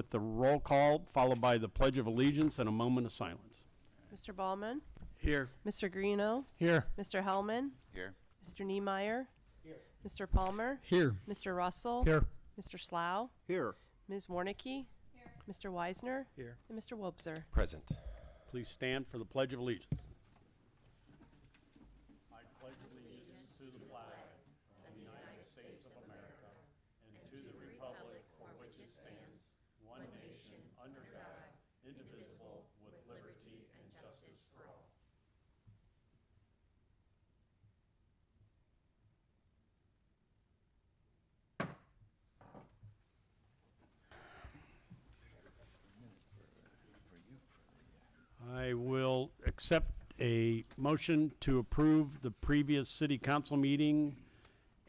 with the roll call, followed by the Pledge of Allegiance and a moment of silence. Mr. Ballman? Here. Mr. Greeno? Here. Mr. Hellman? Here. Mr. Niemeyer? Here. Mr. Palmer? Here. Mr. Russell? Here. Mr. Slough? Here. Ms. Warnicki? Here. Mr. Weisner? Here. And Mr. Wobser? Present. Please stand for the Pledge of Allegiance. I pledge allegiance to the flag of the United States of America and to the republic for which it stands, one nation, under God, indivisible, with liberty and justice for all. I will accept a motion to approve the previous city council meeting,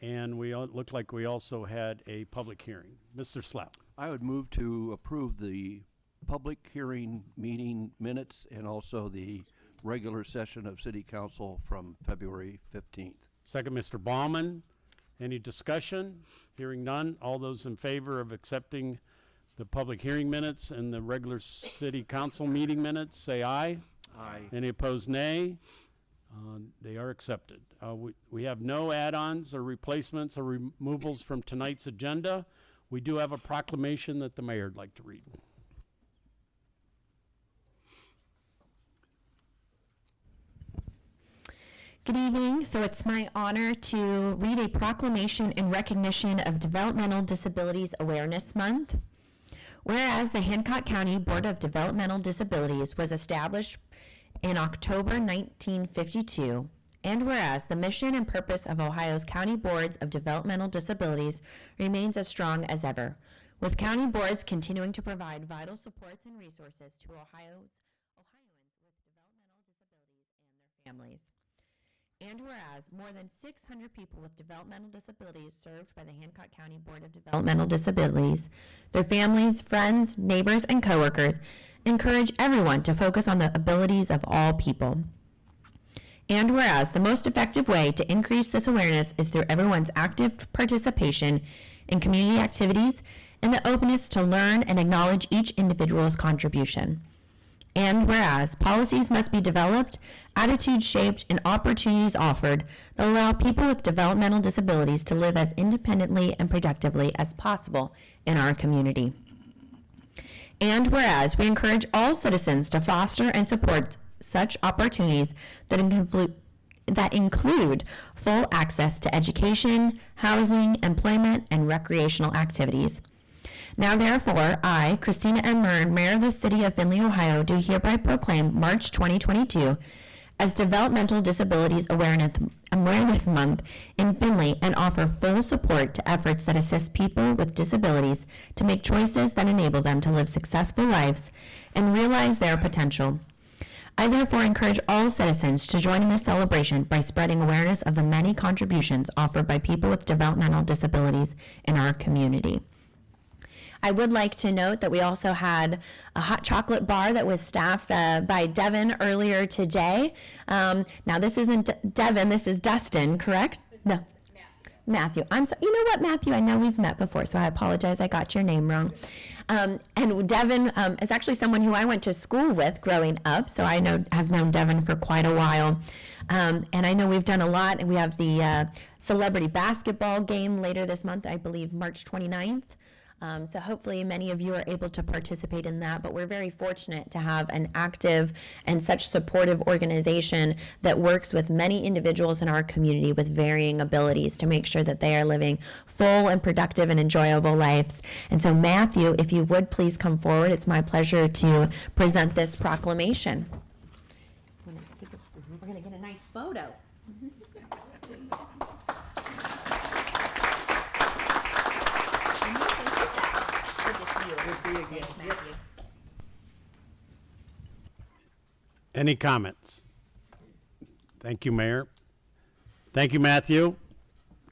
and we look like we also had a public hearing. Mr. Slough. I would move to approve the public hearing meeting minutes and also the regular session of city council from February 15th. Second, Mr. Baumann. Any discussion? Hearing none. All those in favor of accepting the public hearing minutes and the regular city council meeting minutes, say aye. Aye. Any opposed, nay? They are accepted. We have no add-ons or replacements or removals from tonight's agenda. We do have a proclamation that the mayor would like to read. Good evening. So it's my honor to read a proclamation in recognition of Developmental Disabilities Awareness Month. Whereas the Hancock County Board of Developmental Disabilities was established in October 1952, and whereas the mission and purpose of Ohio's County Boards of Developmental Disabilities remains as strong as ever, with county boards continuing to provide vital supports and resources to Ohioans with developmental disabilities and their families. And whereas more than 600 people with developmental disabilities served by the Hancock County Board of Developmental Disabilities, their families, friends, neighbors, and coworkers encourage everyone to focus on the abilities of all people. And whereas the most effective way to increase this awareness is through everyone's active participation in community activities and the openness to learn and acknowledge each individual's contribution. And whereas policies must be developed, attitudes shaped, and opportunities offered that allow people with developmental disabilities to live as independently and productively as possible in our community. And whereas we encourage all citizens to foster and support such opportunities that include full access to education, housing, employment, and recreational activities. Now therefore, I, Christina M. Mern, Mayor of the City of Findlay, Ohio, do hereby proclaim March 2022 as Developmental Disabilities Awareness Month in Findlay and offer full support to efforts that assist people with disabilities to make choices that enable them to live successful lives and realize their potential. I therefore encourage all citizens to join in this celebration by spreading awareness of the many contributions offered by people with developmental disabilities in our community. I would like to note that we also had a hot chocolate bar that was staffed by Devin earlier today. Now this isn't Devin, this is Dustin, correct? No. Matthew. I'm sorry. You know what, Matthew? I know we've met before, so I apologize. I got your name wrong. And Devin is actually someone who I went to school with growing up, so I've known Devin for quite a while. And I know we've done a lot, and we have the celebrity basketball game later this month, I believe March 29th. So hopefully many of you are able to participate in that, but we're very fortunate to have an active and such supportive organization that works with many individuals in our community with varying abilities to make sure that they are living full and productive and enjoyable lives. And so Matthew, if you would please come forward, it's my pleasure to present this proclamation. We're going to get a nice photo. Any comments? Thank you, Mayor. Thank you, Matthew.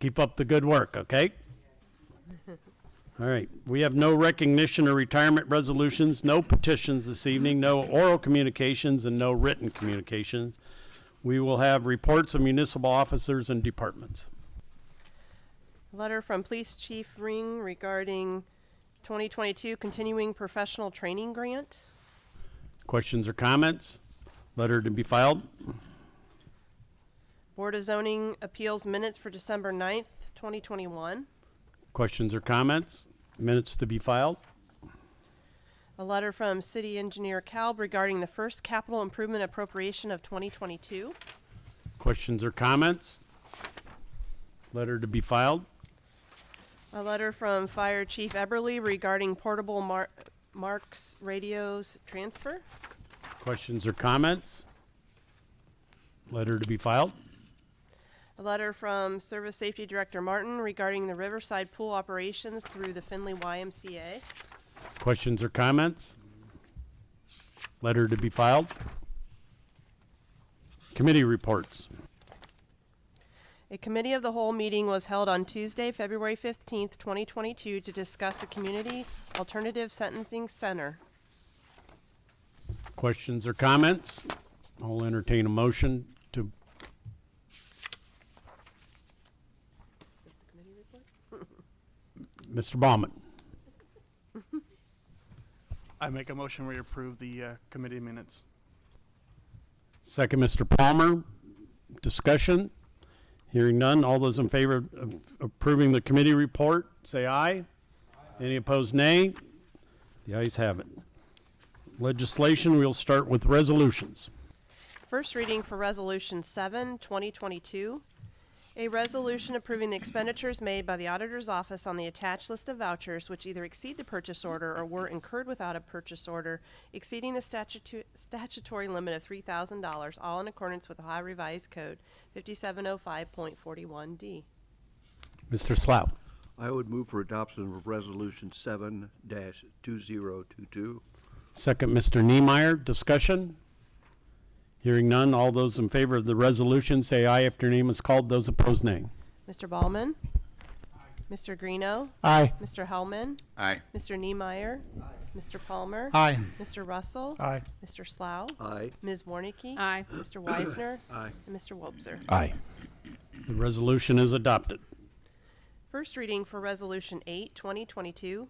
Keep up the good work, okay? All right. We have no recognition or retirement resolutions, no petitions this evening, no oral communications, and no written communications. We will have reports of municipal officers and departments. Letter from Police Chief Ring regarding 2022 Continuing Professional Training Grant. Questions or comments? Letter to be filed. Board of Zoning Appeals minutes for December 9th, 2021. Questions or comments? Minutes to be filed. A letter from City Engineer Kalb regarding the first capital improvement appropriation of 2022. Questions or comments? Letter to be filed. A letter from Fire Chief Eberly regarding portable Marks radios transfer. Questions or comments? Letter to be filed. A letter from Service Safety Director Martin regarding the Riverside Pool operations through the Findlay YMCA. Questions or comments? Letter to be filed. Committee reports. A committee of the whole meeting was held on Tuesday, February 15th, 2022 to discuss the Community Alternative Sentencing Center. Questions or comments? I'll entertain a motion to, Mr. Baumann. I make a motion we approve the committee minutes. Second, Mr. Palmer. Discussion? Hearing none. All those in favor of approving the committee report, say aye. Any opposed, nay. The ayes have it. Legislation, we'll start with resolutions. First reading for Resolution 7, 2022. A resolution approving the expenditures made by the Auditor's Office on the attached list of vouchers which either exceed the purchase order or were incurred without a purchase order, exceeding the statutory limit of $3,000, all in accordance with Ohio Revised Code 5705.41D. Mr. Slough. I would move for adoption of Resolution 7-2022. Second, Mr. Niemeyer. Discussion? Hearing none. All those in favor of the resolution, say aye after your name is called. Those opposed, nay. Mr. Ballman? Mr. Greeno? Aye. Mr. Hellman? Aye. Mr. Niemeyer? Mr. Palmer? Aye. Mr. Russell? Aye. Mr. Slough? Aye. Ms. Warnicki? Aye. Mr. Weisner? Aye. And Mr. Wobser. Aye. The resolution is adopted. First reading for Resolution 8, 2022.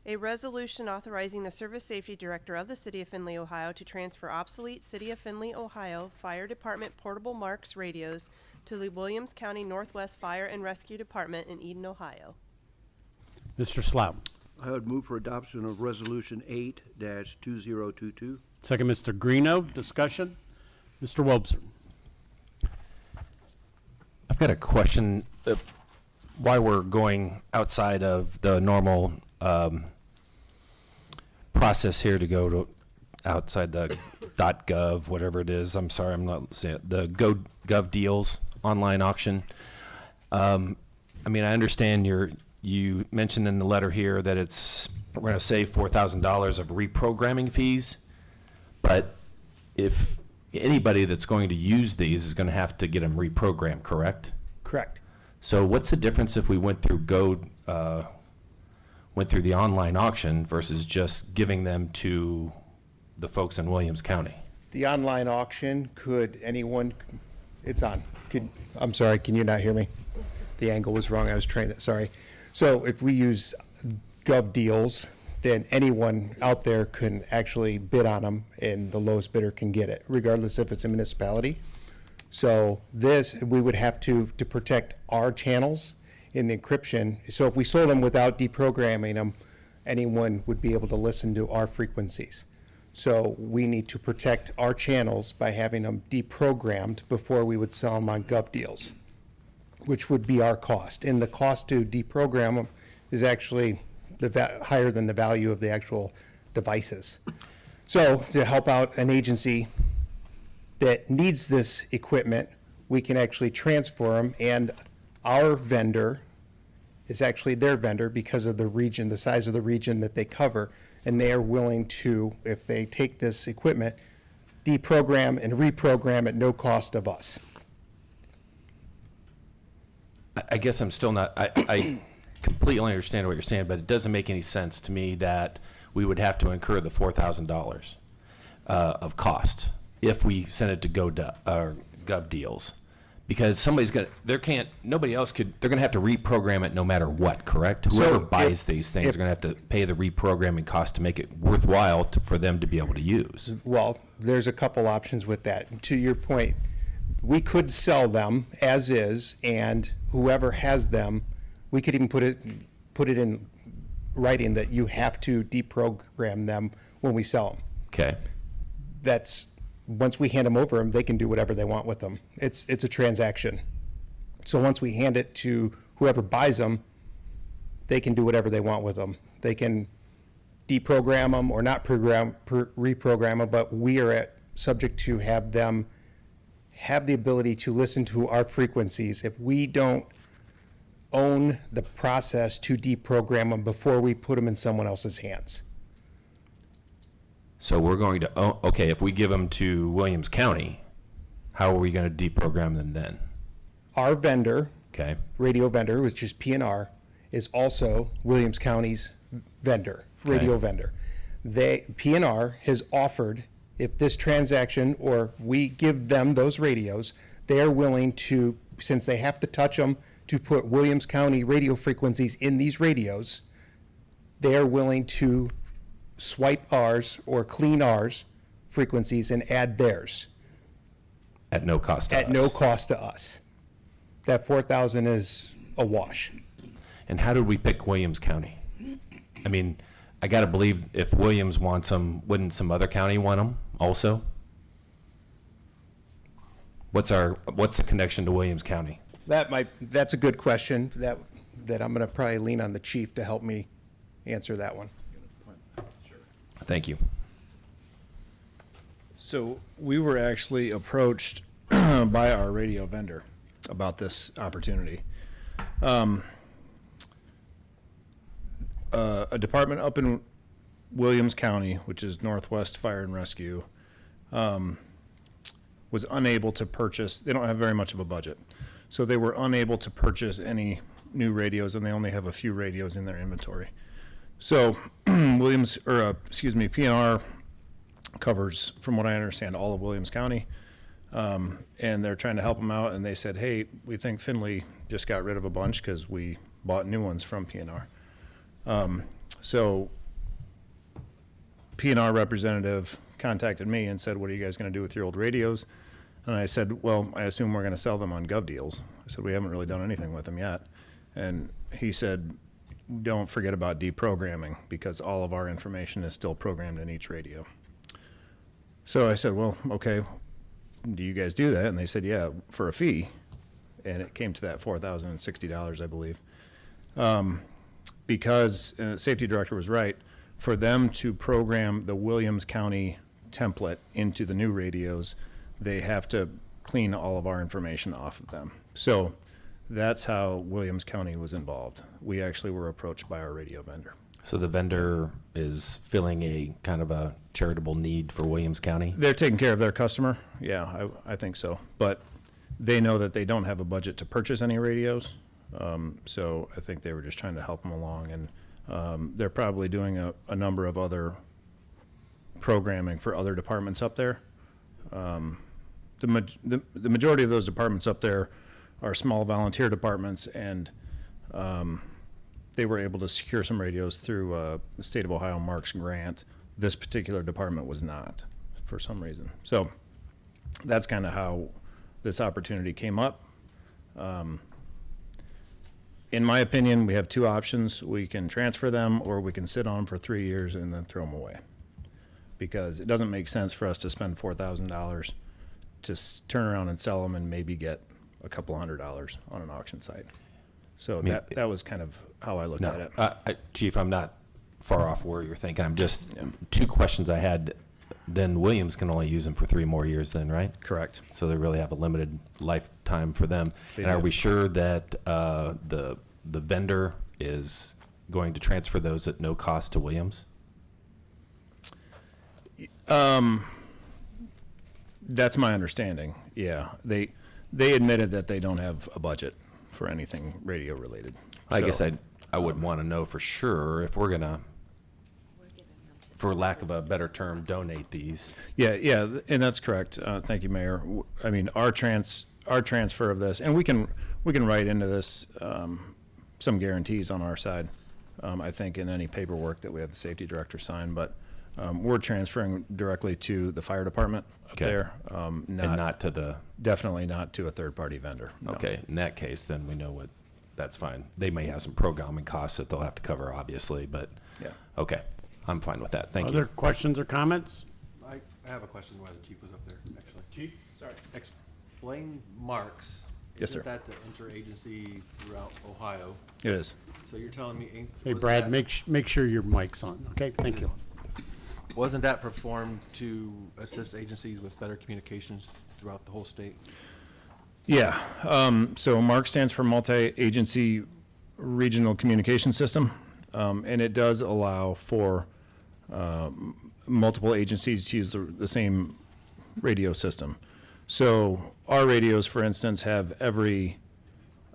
A resolution authorizing the Service Safety Director of the City of Findlay, Ohio to transfer obsolete City of Findlay, Ohio Fire Department portable Marks radios to the Williams County Northwest Fire and Rescue Department in Eden, Ohio. Mr. Slough. I would move for adoption of Resolution 8-2022. Second, Mr. Greeno. Discussion? Mr. Wobser. I've got a question. Why we're going outside of the normal process here to go to outside the .gov, whatever it is. I'm sorry, I'm not saying it. The Gov Deals online auction. I mean, I understand you mentioned in the letter here that we're going to save $4,000 of reprogramming fees, but if anybody that's going to use these is going to have to get them reprogrammed, correct? Correct. So what's the difference if we went through the online auction versus just giving them to the folks in Williams County? The online auction, it's on. I'm sorry, can you not hear me? The angle was wrong, I was trying to, sorry. So if we use Gov Deals, then anyone out there can actually bid on them and the lowest bidder can get it, regardless if it's a municipality. So we would have to protect our channels in the encryption. So if we sold them without deprogramming them, anyone would be able to listen to our frequencies. So we need to protect our channels by having them deprogrammed before we would sell them on Gov Deals, which would be our cost. And the cost to deprogram them is actually higher than the value of the actual devices. So to help out an agency that needs this equipment, we can actually transfer them, and our vendor is actually their vendor because of the region, the size of the region that they cover, and they are willing to, if they take this equipment, deprogram and reprogram at no cost of us. I guess I'm still not, I completely understand what you're saying, but it doesn't make any sense to me that we would have to incur the $4,000 of cost if we send it to Gov Deals, Because nobody else they're gonna have to reprogram it no matter what, correct? Whoever buys these things are gonna have to pay the reprogramming cost to make it worthwhile for them to be able to use. Well, there's a couple options with that. To your point, we could sell them as is, and whoever has them, we could even put it in writing that you have to deprogram them when we sell them. Okay. That's, once we hand them over them, they can do whatever they want with them. It's a transaction. So once we hand it to whoever buys them, they can do whatever they want with them. They can deprogram them or not reprogram them, but we are subject to have them have the ability to listen to our frequencies. If we don't own the process to deprogram them before we put them in someone else's hands. So we're going to, okay, if we give them to Williams County, how are we going to deprogram them then? Our vendor, Okay. radio vendor, which is PNR, is also Williams County's vendor, radio Okay. vendor. PNR has offered, if this transaction, or we give them those radios, they are willing to, since they have to touch them to put Williams County radio frequencies in these radios, they are willing to swipe ours or clean ours frequencies and add theirs At no cost to us. at no cost to us. That 4,000 is a wash. And how did we pick Williams County? I mean, I got to believe if Williams wants them, wouldn't some other county want them also? What's the connection to Williams County? That's a good question that I'm going to probably lean on the chief to help me answer that one. Thank you. So we were actually approached by our radio vendor about this opportunity. A department up in Williams County, which is Northwest Fire and Rescue, was unable to purchase, they don't have very much of a budget. So they were unable to purchase any new radios, and they only have a few radios in their inventory. So PNR covers, from what I understand, all of Williams County. And they're trying to help them out, and they said, hey, we think Findlay just got rid of a bunch because we bought new ones from PNR. So PNR representative contacted me and said, what are you guys going to do with your old radios? And I said, well, I assume we're going to sell them on Gov Deals. I said, we haven't really done anything with them yet. And he said, don't forget about deprogramming, because all of our information is still programmed in each radio. So I said, well, okay, do you guys do that? And they said, yeah, for a fee. And it came to that $4,060, I believe. Because the safety director was right, for them to program the Williams County template into the new radios, they have to clean all of our information off of them. So that's how Williams County was involved. We actually were approached by our radio vendor. So the vendor is filling a kind of a charitable need for Williams County? They're taking care of their customer. Yeah, I think so. But they know that they don't have a budget to purchase any radios. So I think they were just trying to help them along. And they're probably doing a number of other programming for other departments up there. The majority of those departments up there are small volunteer departments, and they were able to secure some radios through the State of Ohio Marks grant. This particular department was not, for some reason. So that's kind of how this opportunity came up. In my opinion, we have two options. We can transfer them, or we can sit on them for 3 years and then throw them away. Because it doesn't make sense for us to spend $4,000 to turn around and sell them and maybe get a couple $100 on an auction site. So that was kind of how I looked at it. Chief, I'm not far off where you're thinking. I'm just, two questions I had. Then Williams can only use them for 3 more years then, right? Correct. So they really have a limited lifetime for them. They And are do. we sure that the vendor is going to transfer those at no cost to Williams? That's my understanding. Yeah, they admitted that they don't have a budget for anything radio related. I So- guess I would want to know for sure if we're gonna, for lack of a better term, donate these. Yeah, and that's correct. Thank you, Mayor. I mean, our our transfer of this, and we can write into this some guarantees on our side, I think, in any paperwork that we have the safety director sign, but we're transferring directly to the fire department up Okay. there. And not to the, Definitely not to a third-party vendor. no. okay, in that case, then we know what, that's fine. They may have some programming costs that they'll have to cover, obviously, but, Yeah. okay, I'm fine with that. Thank Other you. questions or comments? I have a question while the chief was up there, actually. Chief? Sorry. Explain marks. Yes, sir. Isn't that the interagency throughout Ohio? It is. So you're telling me. Hey, wasn't Brad, that- make sure your mic's on, okay? Thank you. Wasn't that performed to assist agencies with better communications throughout the whole state? Yeah. So MARC stands for Multi-Agency Regional Communication System, and it does allow for multiple agencies to use the same radio system. So our radios, for instance, have every,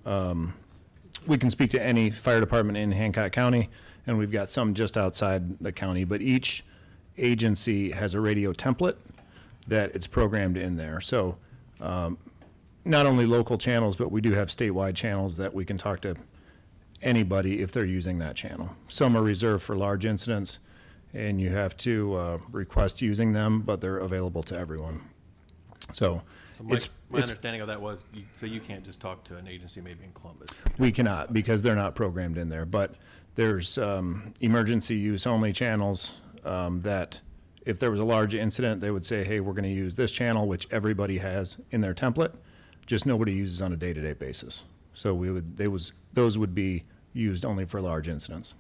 we can speak to any fire department in Hancock County, and we've got some just outside the county, but each agency has a radio template that it's programmed in there. So not only local channels, but we do have statewide channels that we can talk to anybody if they're using that channel. Some are reserved for large incidents, and you have to request using them, but they're available to everyone. So So my it's understanding of that was, so you can't just talk to an agency maybe in Columbus. we cannot, because they're not programmed in there. But there's emergency use only channels that if there was a large incident, they would say, hey, we're going to use this channel, which everybody has in their template, just nobody uses on a day-to-day basis. So those would be used only for large incidents.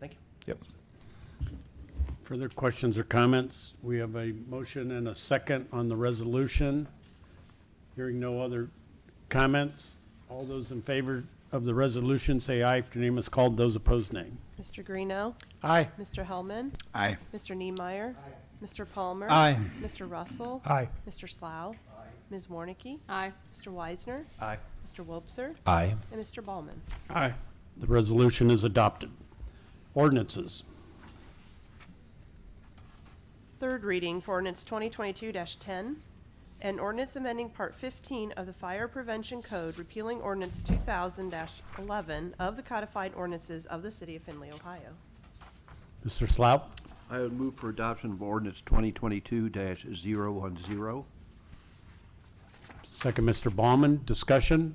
Thank you. Yep. Further questions or comments? We have a motion and a second on the resolution. Hearing no other comments, all those in favor of the resolution say aye. If your name is called, those opposed, nay. Mr. Greeno. Aye. Mr. Hellman. Aye. Mr. Niemeyer. Mr. Palmer. Aye. Mr. Russell. Aye. Mr. Slough. Ms. Warnicki. Mr. Weisner. Aye. Mr. Wobser. Aye. And Mr. Ballman. Aye. The resolution is adopted. Ordinances. Third reading for ordinance 2022-10, an ordinance amending Part 15 of the Fire Prevention Code, repealing ordinance 2000-11 of the codified ordinances of the city of Findlay, Ohio. Mr. Slough? I would move for adoption of ordinance 2022-010. Second, Mr. Ballman. Discussion?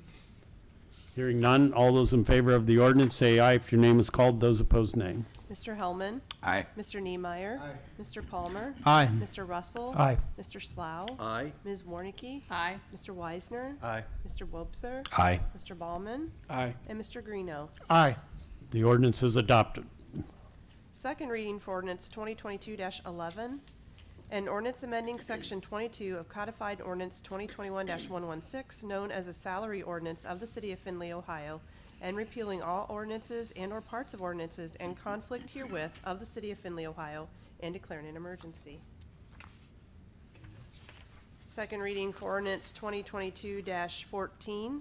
Hearing none, all those in favor of the ordinance say aye. If your name is called, those opposed, nay. Mr. Hellman. Aye. Mr. Niemeyer. Mr. Palmer. Aye. Mr. Russell. Aye. Mr. Slough. Aye. Ms. Warnicki. Aye. Mr. Weisner. Aye. Mr. Wobser. Aye. Mr. Ballman. Aye. And Mr. Greeno. Aye. The ordinance is adopted. Second reading for ordinance 2022-11, an ordinance amending section 22 of codified ordinance 2021-116, known as a salary ordinance of the city of Findlay, Ohio, and repealing all ordinances and/or parts of ordinances and conflict herewith of the city of Findlay, Ohio, and declaring an emergency. Second reading for ordinance 2022-14,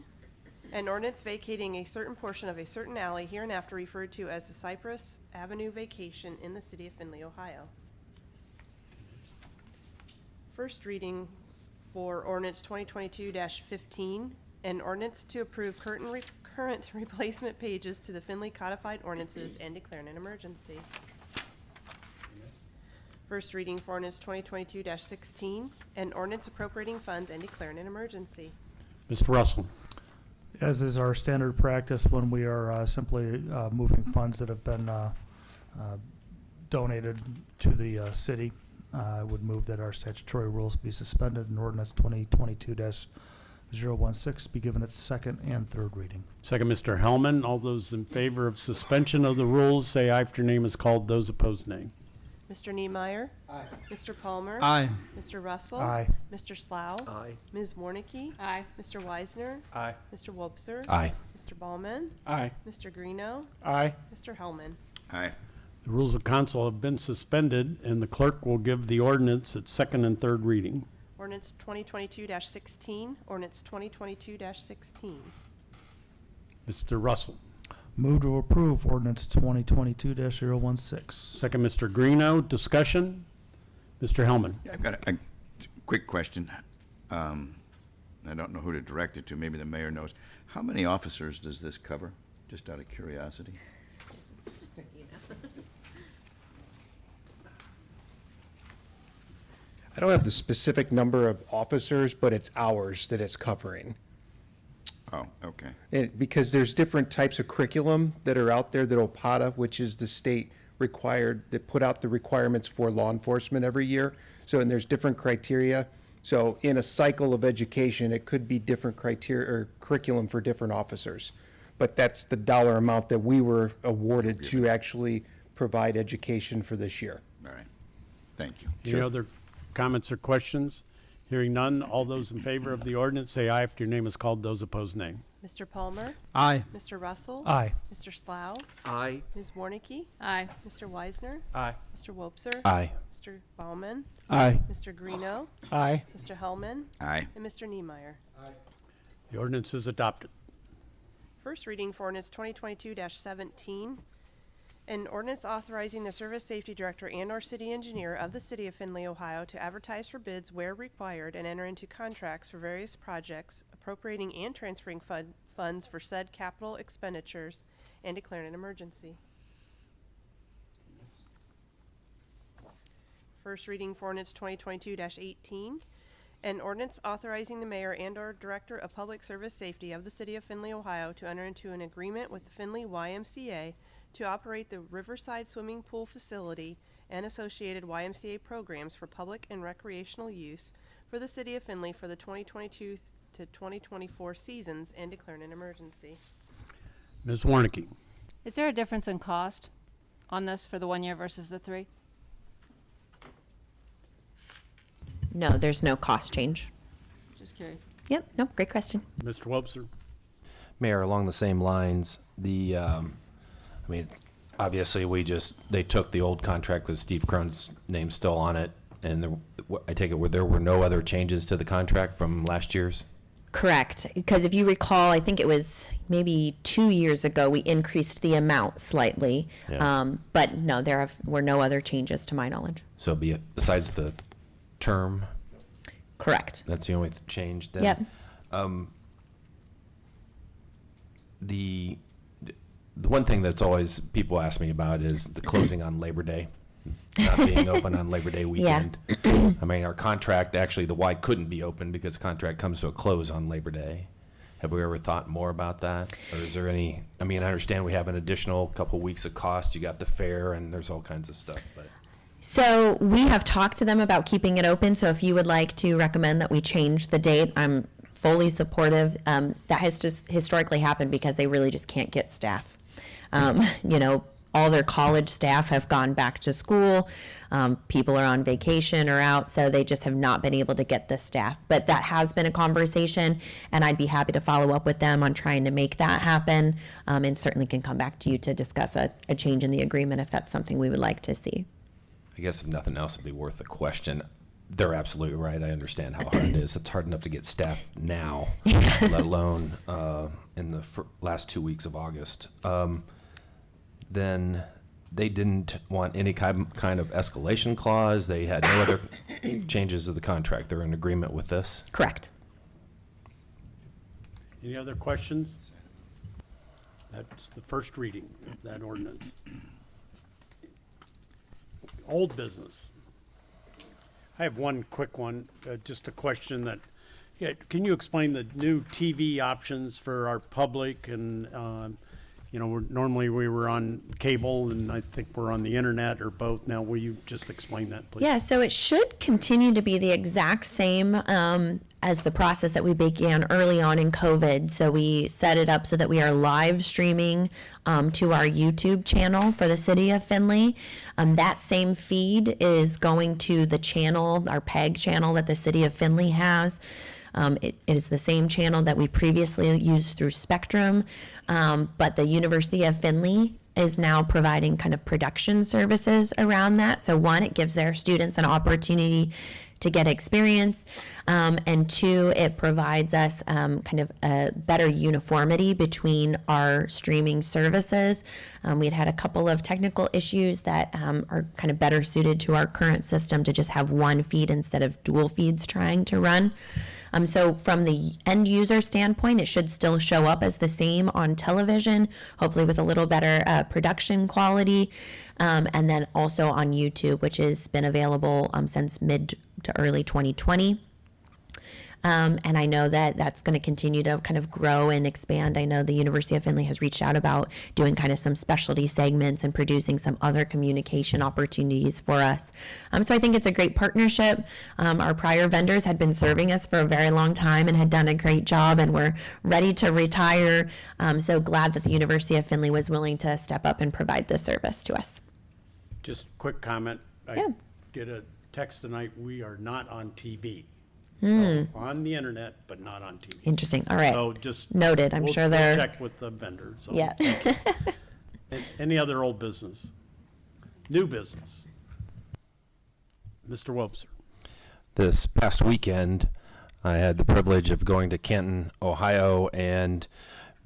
an ordinance vacating a certain portion of a certain alley hereinafter referred to as the Cypress Avenue Vacation in the city of Findlay, Ohio. First reading for ordinance 2022-15, an ordinance to approve current replacement pages to the Findlay codified ordinances and declaring an emergency. First reading for ordinance 2022-16, an ordinance appropriating funds and declaring an emergency. Mr. Russell? As is our standard practice when we are simply moving funds that have been donated to the city, I would move that our statutory rules be suspended and ordinance 2020-016 be given its second and third reading. Second, Mr. Hellman. All those in favor of suspension of the rules say aye. If your name is called, those opposed, nay. Mr. Niemeyer. Aye. Mr. Palmer. Aye. Mr. Russell. Aye. Mr. Slough. Aye. Ms. Warnicki. Aye. Mr. Weisner. Aye. Mr. Wobser. Aye. Mr. Ballman. Aye. Mr. Greeno. Aye. Mr. Hellman. Aye. The rules of council have been suspended, and the clerk will give the ordinance its second and third reading. Ordinance 2022-16, ordinance 2022-16. Mr. Russell. Move to approve ordinance 2022-016. Second, Mr. Greeno. Discussion? Mr. Hellman. Yeah, I've got a quick question. I don't know who to direct it to, maybe the mayor knows. How many officers does this cover, just out of curiosity? I don't have the specific number of officers, but it's hours that it's covering. Oh, okay. Because there's different types of curriculum that are out there that OPATA, which is the state required, that put out the requirements for law enforcement every year. So, and there's different criteria. So in a cycle of education, it could be different criteria or curriculum for different officers. But that's the dollar amount that we were awarded to actually provide education for this year. All right. Thank you. Any other comments or questions? Hearing none, all those in favor of the ordinance say aye after your name is called. Those opposed, nay. Mr. Palmer? Aye. Mr. Russell? Aye. Mr. Slough? Aye. Ms. Warnicki? Aye. Mr. Weisner? Aye. Mr. Wopser? Aye. Mr. Baumann? Aye. Mr. Greeno? Aye. Mr. Hellman? Aye. And Mr. Niemeyer. The ordinance is adopted. First reading for ordinance 2022-17. An ordinance authorizing the Service Safety Director and/or City Engineer of the City of Findlay, Ohio, to advertise for bids where required and enter into contracts for various projects, appropriating and transferring funds for said capital expenditures, and declaring an emergency. First reading for ordinance 2022-18. An ordinance authorizing the mayor and/or director of public service safety of the City of Findlay, Ohio, to enter into an agreement with the Findlay YMCA to operate the Riverside Swimming Pool Facility and associated YMCA programs for public and recreational use for the City of Findlay for the 2022 to 2024 seasons and declaring an emergency. Ms. Warnicki. Is there a difference in cost on this for the 1 year versus the 3? No, there's no cost change. Just curious. Yep, no, great question. Mr. Wopser. Mayor, along the same lines, obviously they took the old contract with Steve Cron's name still on it, and I take it there were no other changes to the contract from last year's? Correct, because if you recall, I think it was maybe 2 years ago, we increased the amount slightly. Yeah. But no, there were no other changes to my knowledge. So besides the term, Correct. that's the only change then? Yep. The one thing that's always people ask me about is the closing on Labor Day, not being open on Labor Day weekend. I mean, our contract, actually, the Y couldn't be open because the contract comes to a close on Labor Day. Have we ever thought more about that? Or is there any, I understand we have an additional couple weeks of cost. You got the fair and there's all kinds of stuff, but. So we have talked to them about keeping it open, so if you would like to recommend that we change the date, I'm fully supportive. That has just historically happened because they really just can't get staff. All their college staff have gone back to school. People are on vacation or out, so they just have not been able to get the staff. But that has been a conversation, and I'd be happy to follow up with them on trying to make that happen, and certainly can come back to you to discuss a change in the agreement if that's something we would like to see. I guess if nothing else, it'd be worth a question. They're absolutely right. I understand how hard it is. It's hard enough to get staff now, let alone in the last 2 weeks of August. Then they didn't want any kind of escalation clause. They had no other changes to the contract. They're in agreement with this. Correct. Any other questions? That's the first reading of that ordinance. Old business. I have one quick one, just a question that, can you explain the new TV options for our public? And, normally we were on cable and I think we're on the internet or both. Now, will you just explain that, please? Yeah, so it should continue to be the exact same as the process that we began early on in COVID. So we set it up so that we are live streaming to our YouTube channel for the City of Findlay. That same feed is going to the channel, our PEG channel that the City of Findlay has. It is the same channel that we previously used through Spectrum, but the University of Findlay is now providing kind of production services around that. So one, it gives their students an opportunity to get experience. And two, it provides us kind of a better uniformity between our streaming services. We'd had a couple of technical issues that are kind of better suited to our current system to just have one feed instead of dual feeds trying to run. So from the end user standpoint, it should still show up as the same on television, hopefully with a little better production quality. And then also on YouTube, which has been available since mid to early 2020. And I know that that's going to continue to kind of grow and expand. I know the University of Findlay has reached out about doing kind of some specialty segments and producing some other communication opportunities for us. So I think it's a great partnership. Our prior vendors had been serving us for a very long time and had done a great job, and we're ready to retire. So glad that the University of Findlay was willing to step up and provide this service to us. Just quick comment. Yeah. I get a text tonight, we are not on TV. So on the internet, but not on TV. Interesting. All right. So just. Noted. I'm sure they're. We'll check with the vendor. So Yeah. thank you. Any other old business? New business? Mr. Wobser. This past weekend, I had the privilege of going to Canton, Ohio, and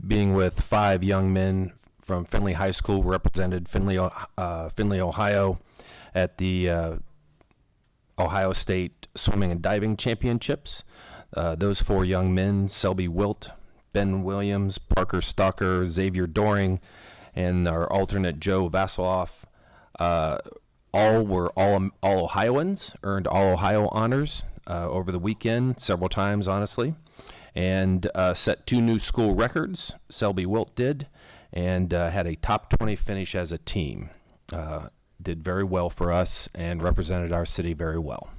being with 5 young men from Findlay High School, represented Findlay, Ohio, at the Ohio State Swimming and Diving Championships. Those 4 young men, Selby Wilt, Ben Williams, Parker Stalker, Xavier Doring, and our alternate Joe Vassiloff, all were all Ohioans, earned all Ohio honors over the weekend several times, honestly, and set 2 new school records. Selby Wilt did, and had a top 20 finish as a team. Did very well for us and represented our city very well.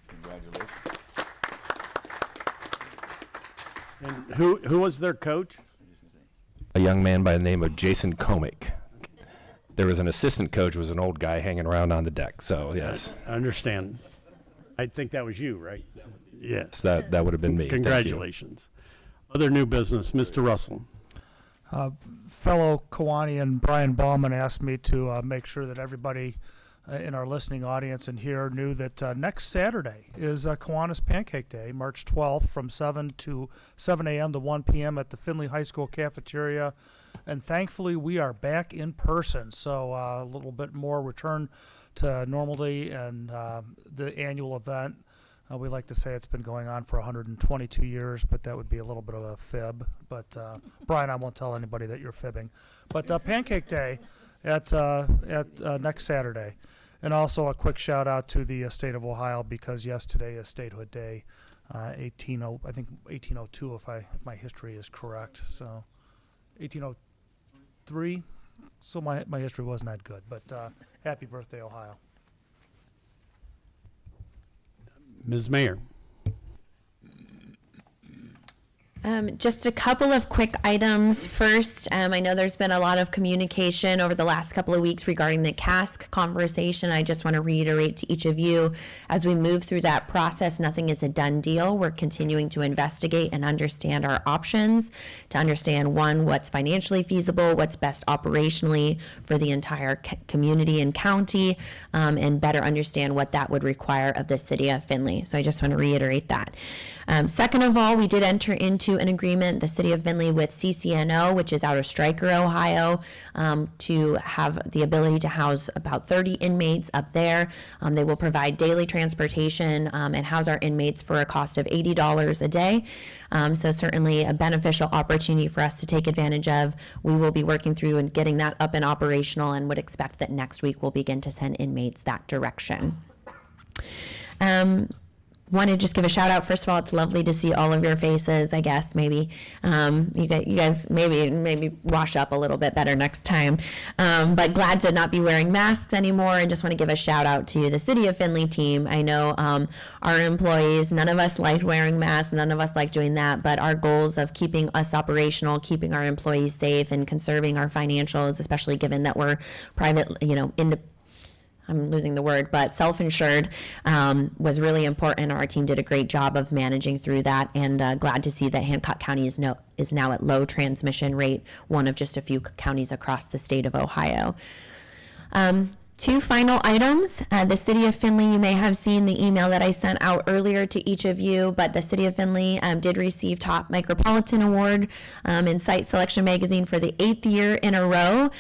Congratulations. And who was their coach? A young man by the name of Jason Komick. There was an assistant coach who was an old guy hanging around on the deck, so yes. I understand. I think that was you, right? Yes. That would have been me. Thank you. Congratulations. Other new business, Mr. Russell. Fellow Kiwanian Brian Bauman asked me to make sure that everybody in our listening audience and here knew that next Saturday is Kiwanis Pancake Day, March 12th, from 7 a.m. to 1 p.m. at the Findlay High School cafeteria. And thankfully, we are back in person, so a little bit more return to normality and the annual event. We like to say it's been going on for 122 years, but that would be a little bit of a fib. But Brian, I won't tell anybody that you're fibbing. But Pancake Day at next Saturday. And also a quick shout out to the state of Ohio, because yes, today is Statehood Day, 1802 if my history is correct. So 1803. So my history wasn't that good, but happy birthday, Ohio. Ms. Mayor. Just a couple of quick items. First, I know there's been a lot of communication over the last couple of weeks regarding the CASC conversation. I just want to reiterate to each of you, as we move through that process, nothing is a done deal. We're continuing to investigate and understand our options to understand, one, what's financially feasible, what's best operationally for the entire community and county, and better understand what that would require of the city of Findlay. So I just want to reiterate that. Second of all, we did enter into an agreement, the city of Findlay, with CCNO, which is out of Stryker, Ohio, to have the ability to house about 30 inmates up there. They will provide daily transportation and house our inmates for a cost of $80 a day. So certainly a beneficial opportunity for us to take advantage of. We will be working through and getting that up and operational, and would expect that next week we'll begin to send inmates that direction. Want to just give a shout out. First of all, it's lovely to see all of your faces. I guess maybe you guys maybe wash up a little bit better next time. But glad to not be wearing masks anymore, and just want to give a shout out to the City of Findlay team. I know our employees, none of us liked wearing masks, none of us like doing that, but our goals of keeping us operational, keeping our employees safe, and conserving our financials, especially given that we're private, I'm losing the word, but self-insured, was really important. Our team did a great job of managing through that, and glad to see that Hancock County is now at low transmission rate, one of just a few counties across the state of Ohio. Two final items. The City of Findlay, you may have seen the email that I sent out earlier to each of you, but the City of Findlay did receive Top Micropolitan Award in Site Selection Magazine for the 8th year in a row.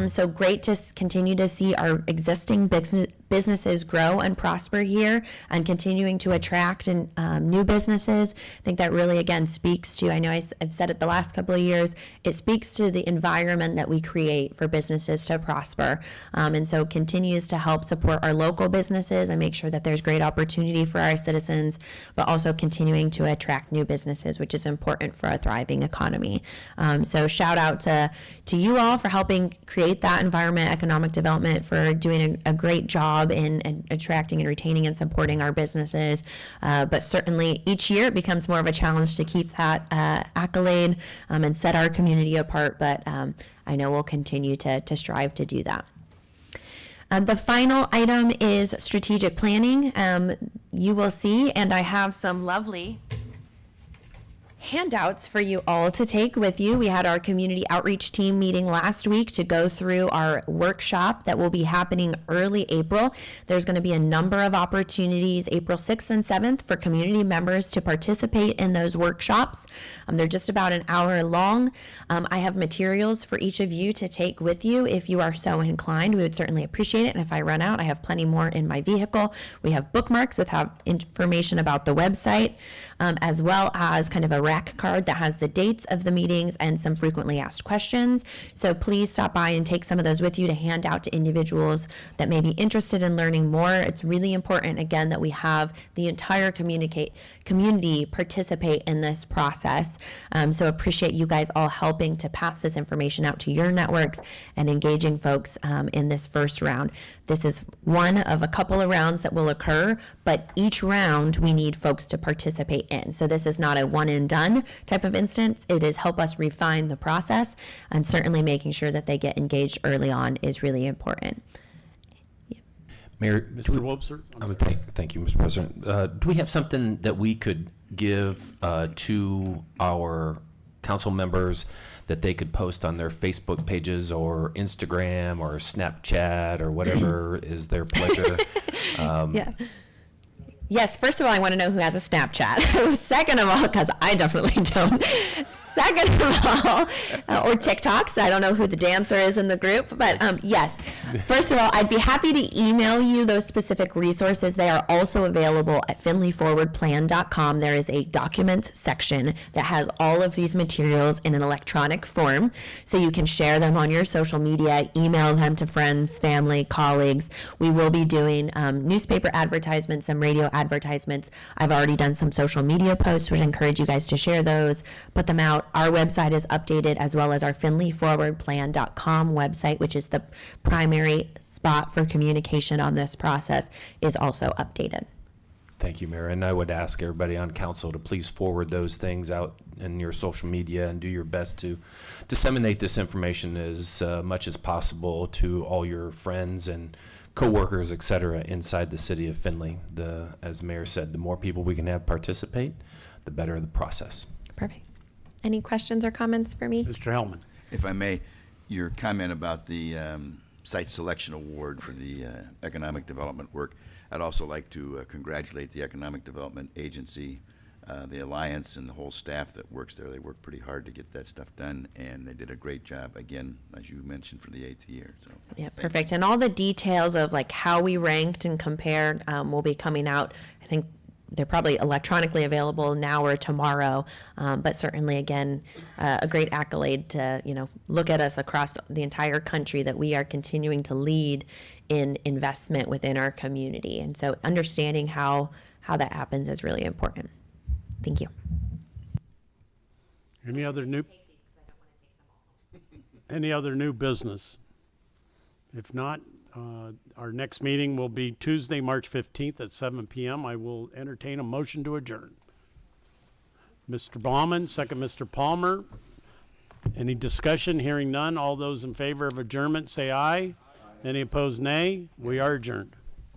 So great to continue to see our existing businesses grow and prosper here and continuing to attract and new businesses. I think that really, again, speaks to, I know I've said it the last couple of years, it speaks to the environment that we create for businesses to prosper. And so continues to help support our local businesses and make sure that there's great opportunity for our citizens, but also continuing to attract new businesses, which is important for a thriving economy. So shout out to you all for helping create that environment, economic development, for doing a great job in attracting and retaining and supporting our businesses. But certainly each year it becomes more of a challenge to keep that accolade and set our community apart. But I know we'll continue to strive to do that. The final item is strategic planning. You will see, and I have some lovely handouts for you all to take with you. We had our community outreach team meeting last week to go through our workshop that will be happening early April. There's going to be a number of opportunities April 6th and 7th for community members to participate in those workshops. They're just about an hour long. I have materials for each of you to take with you if you are so inclined. We would certainly appreciate it. And if I run out, I have plenty more in my vehicle. We have bookmarks with information about the website, as well as kind of a rack card that has the dates of the meetings and some frequently asked questions. So please stop by and take some of those with you to hand out to individuals that may be interested in learning more. It's really important, again, that we have the entire community participate in this process. So appreciate you guys all helping to pass this information out to your networks and engaging folks in this first round. This is one of a couple of rounds that will occur, but each round we need folks to participate in. So this is not a one and done type of instance. It is help us refine the process, and certainly making sure that they get engaged early on is really important. Mayor, Mr. Wobser? I would thank you, Mr. President. Do we have something that we could give to our council members that they could post on their Facebook pages or Instagram or Snapchat or whatever is their pleasure? Yeah. Yes, first of all, I want to know who has a Snapchat. Second of all, because I definitely don't. Second of all, or TikToks. I don't know who the dancer is in the group, but yes. First of all, I'd be happy to email you those specific resources. They are also available at findlayforwardplan.com. There is a documents section that has all of these materials in an electronic form, so you can share them on your social media, email them to friends, family, colleagues. We will be doing newspaper advertisements, some radio advertisements. I've already done some social media posts. Would encourage you guys to share those, put them out. Our website is updated, as well as our findlayforwardplan.com website, which is the primary spot for communication on this process, is also updated. Thank you, Mayor. And I would ask everybody on council to please forward those things out in your social media and do your best to disseminate this information as much as possible to all your friends and coworkers, et cetera, inside the city of Findlay. As the mayor said, the more people we can have participate, the better the process. Perfect. Any questions or comments for me? Mr. Hellman? If I may, your comment about the site selection award for the economic development work, I'd also like to congratulate the Economic Development Agency, the Alliance, and the whole staff that works there. They work pretty hard to get that stuff done, and they did a great job, again, as you mentioned, for the 8th year. So, yeah, perfect. And all the details of like how we ranked and compared will be coming out. I think they're probably electronically available now or tomorrow, but certainly, again, a great accolade to, look at us across the entire country, that we are continuing to lead in investment within our community. And so understanding how that happens is really important. Thank you. Any other new business? If not, our next meeting will be Tuesday, March 15th at 7 p.m. I will entertain a motion to adjourn. Mr. Baumann, second Mr. Palmer. Any discussion? Hearing none. All those in favor of adjournment say aye. Any opposed, nay. We are adjourned.